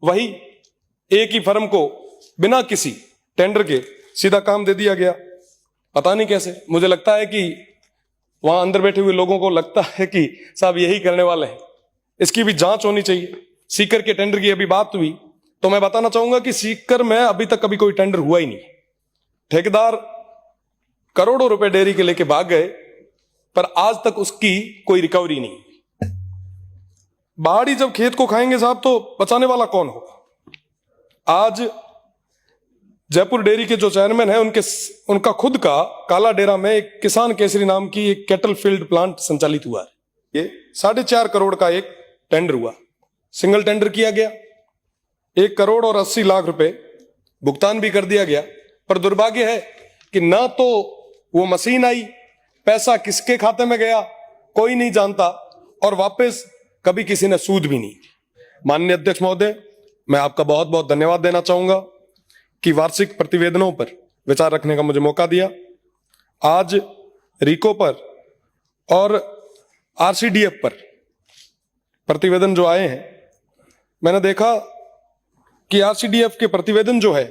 वही एक ही फर्म को बिना किसी टेंडर के सीधा काम दे दिया गया। पता नहीं कैसे, मुझे लगता है कि वहां अंदर बैठे हुए लोगों को लगता है कि साहब यही करने वाले हैं। इसकी भी जांच होनी चाहिए। सीकर के टेंडर की अभी बात हुई तो मैं बताना चाहूंगा कि सीकर में अभी तक कभी कोई टेंडर हुआ ही नहीं। ठेकेदार करोड़ों रुपए डेयरी के लेके भाग गए, पर आज तक उसकी कोई रिकवरी नहीं। बाहरी जब खेत को खाएंगे साहब तो बचाने वाला कौन होगा। आज जयपुर डेयरी के जो चेयरमैन है उनका खुद का काला डेरा में एक किसान केसरी नाम की एक कैटल फील्ड प्लांट संचालित हुआ है। ये 4.5 करोड़ का एक टेंडर हुआ, सिंगल टेंडर किया गया, 1 करोड़ और 80 लाख रुपए भुगतान भी कर दिया गया। पर दुर्भाग्य है कि ना तो वो मशीन आई, पैसा किसके खाते में गया कोई नहीं जानता, और वापस कभी किसी ने सूद भी नहीं। माननीय अध्यक्ष महोदय, मैं आपका बहुत बहुत धन्यवाद देना चाहूंगा कि वार्षिक प्रतिवेदनों पर विचार रखने का मुझे मौका दिया। आज रीको पर और आरसीडीएफ पर प्रतिवेदन जो आए हैं, मैंने देखा कि आरसीडीएफ के प्रतिवेदन जो है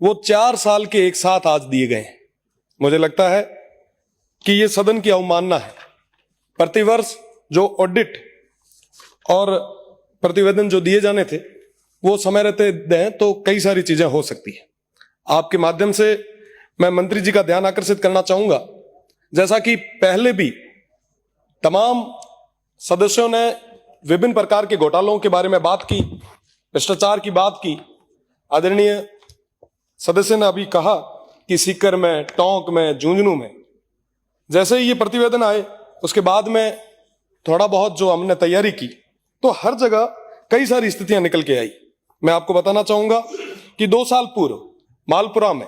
वो 4 साल के एक साथ आज दिए गए हैं। मुझे लगता है कि ये सदन की अवमानना है। प्रतिवर्ष जो ऑडिट और प्रतिवेदन जो दिए जाने थे वो समय रहते दें तो कई सारी चीजें हो सकती है। आपके माध्यम से मैं मंत्री जी का ध्यान आकर्षित करना चाहूंगा, जैसा कि पहले भी तमाम सदस्यों ने विभिन्न प्रकार के घोटालों के बारे में बात की, भ्रष्टाचार की बात की। आदरणीय सदस्य ने अभी कहा कि सीकर में, टोंक में, झुंझुनू में, जैसे ही ये प्रतिवेदन आए उसके बाद में थोड़ा बहुत जो हमने तैयारी की तो हर जगह कई सारी स्थितियां निकल के आई। मैं आपको बताना चाहूंगा कि 2 साल पूर्व मालपुरा में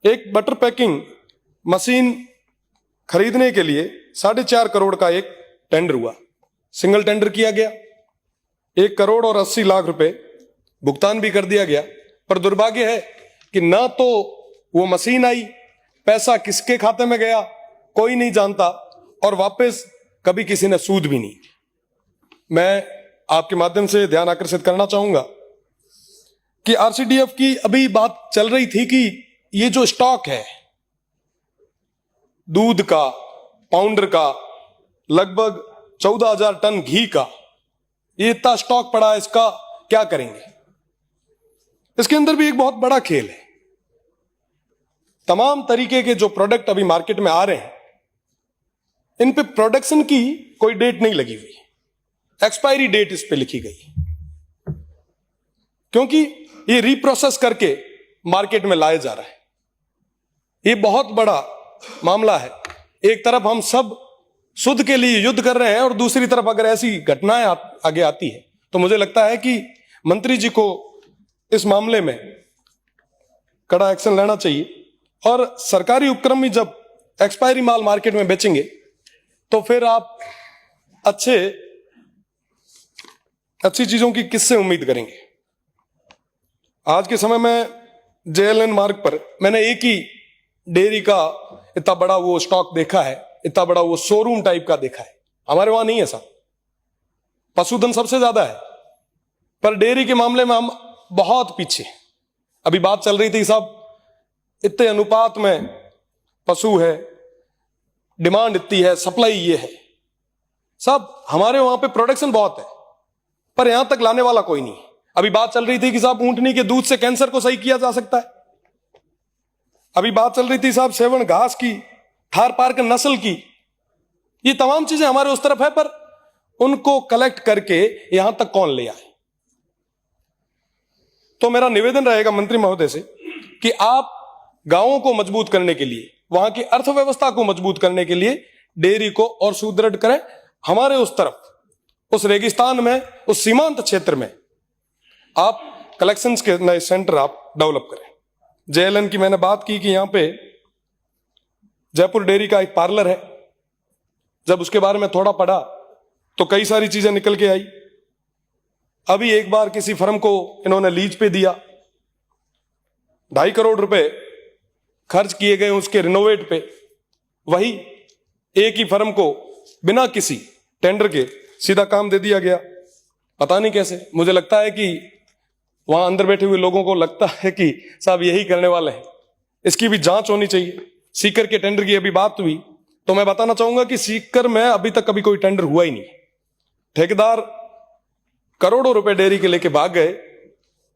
एक बटर पैकिंग मशीन खरीदने के लिए 4.5 करोड़ का एक टेंडर हुआ, सिंगल टेंडर किया गया, 1 करोड़ और 80 लाख रुपए भुगतान भी कर दिया गया। पर दुर्भाग्य है कि ना तो वो मशीन आई, पैसा किसके खाते में गया कोई नहीं जानता, और वापस कभी किसी ने सूद भी नहीं। मैं आपके माध्यम से ध्यान आकर्षित करना चाहूंगा कि आरसीडीएफ की अभी बात चल रही थी कि ये जो स्टॉक है दूध का, पाउडर का, लगभग 14,000 टन घी का, ये इतना स्टॉक पड़ा है, इसका क्या करेंगे। इसके अंदर भी एक बहुत बड़ा खेल है। तमाम तरीके के जो प्रोडक्ट अभी मार्केट में आ रहे हैं, इन पे प्रोडक्शन की कोई डेट नहीं लगी हुई, एक्सपायरी डेट इस पे लिखी गई, क्योंकि ये रीप्रोसेस करके मार्केट में लाया जा रहा है। ये बहुत बड़ा मामला है। एक तरफ हम सब शुद्ध के लिए युद्ध कर रहे हैं और दूसरी तरफ अगर ऐसी घटनाएं आगे आती है तो मुझे लगता है कि मंत्री जी को इस मामले में कड़ा एक्शन लेना चाहिए। और सरकारी उपक्रम में जब एक्सपायरी माल मार्केट में बेचेंगे तो फिर आप अच्छी चीजों की किससे उम्मीद करेंगे। आज के समय में जेएलएन मार्ग पर मैंने एक ही डेयरी का इतना बड़ा वो स्टॉक देखा है, इतना बड़ा वो शोरूम टाइप का देखा है। हमारे वहां नहीं है साहब, पशुधन सबसे ज्यादा है, पर डेयरी के मामले में हम बहुत पीछे। अभी बात चल रही थी साहब, इतने अनुपात में पशु है, डिमांड इतनी है, सप्लाई ये है। साहब हमारे वहां पे प्रोडक्शन बहुत है, पर यहां तक लाने वाला कोई नहीं। अभी बात चल रही थी कि साहब ऊंटनी के दूध से कैंसर को सही किया जा सकता है। अभी बात चल रही थी साहब सेवन घास की, थार पार्क नस्ल की। ये तमाम चीजें हमारे उस तरफ है, पर उनको कलेक्ट करके यहां तक कौन ले आए। तो मेरा निवेदन रहेगा मंत्री महोदय से कि आप गांवों को मजबूत करने के लिए, वहां की अर्थव्यवस्था को मजबूत करने के लिए डेयरी को और सुदृढ़ करें। हमारे उस तरफ, उस रेगिस्तान में, उस सीमांत क्षेत्र में आप कलेक्शंस के नए सेंटर आप डेवलप करें। जेएलएन की मैंने बात की कि यहां पे जयपुर डेयरी का एक पार्लर है। जब उसके बारे में थोड़ा पढ़ा तो कई सारी चीजें निकल के आई। अभी एक बार किसी फर्म को इन्होंने लीज पे दिया, 2.5 करोड़ रुपए खर्च किए गए उसके रिनोवेट पे। वही एक ही फर्म को बिना किसी टेंडर के सीधा काम दे दिया गया। पता नहीं कैसे, मुझे लगता है कि वहां अंदर बैठे हुए लोगों को लगता है कि साहब यही करने वाले हैं। इसकी भी जांच होनी चाहिए। सीकर के टेंडर की अभी बात हुई, तो मैं बताना चाहूंगा कि सीकर में अभी तक कभी कोई टेंडर हुआ ही नहीं। ठेकेदार करोड़ों रुपए डेयरी के लेके भाग गए,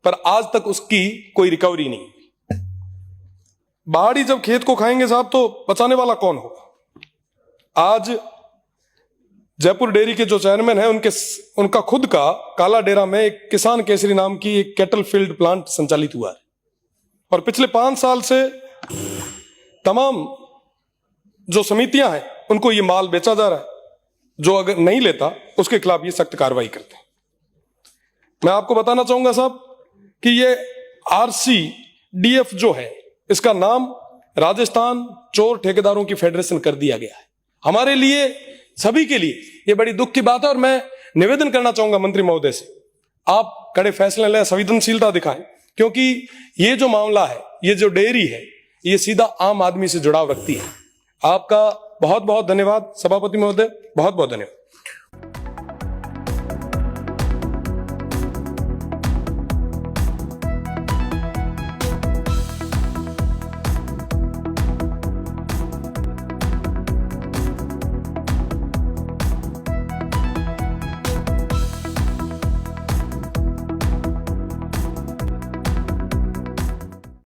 पर आज तक उसकी कोई रिकवरी नहीं। बाहरी जब खेत को खाएंगे साहब, तो बचाने वाला कौन होगा? आज जयपुर डेयरी के जो चेयरमैन हैं, उनका खुद का काला डेरा में एक किसान केसरी नाम की एक कैटल फील्ड प्लांट संचालित हुआ है, और पिछले 5 साल से तमाम जो समितियां हैं उनको ये माल बेचा जा रहा है। जो अगर नहीं लेता उसके खिलाफ ये सख्त कार्रवाई करते हैं। मैं आपको बताना चाहूंगा साहब कि ये RCDF जो है, इसका नाम राजस्थान चोर ठेकेदारों की फेडरेशन कर दिया गया है। हमारे लिए, सभी के लिए ये बड़ी दुख की बात है, और मैं निवेदन करना चाहूंगा मंत्री महोदय से, आप कड़े फैसले लें, संवेदनशीलता दिखाएं, क्योंकि ये जो मामला है, ये जो डेयरी है, ये सीधा आम आदमी से जुड़ाव रखती है। आपका बहुत बहुत धन्यवाद सभापति महोदय, बहुत बहुत धन्यवाद।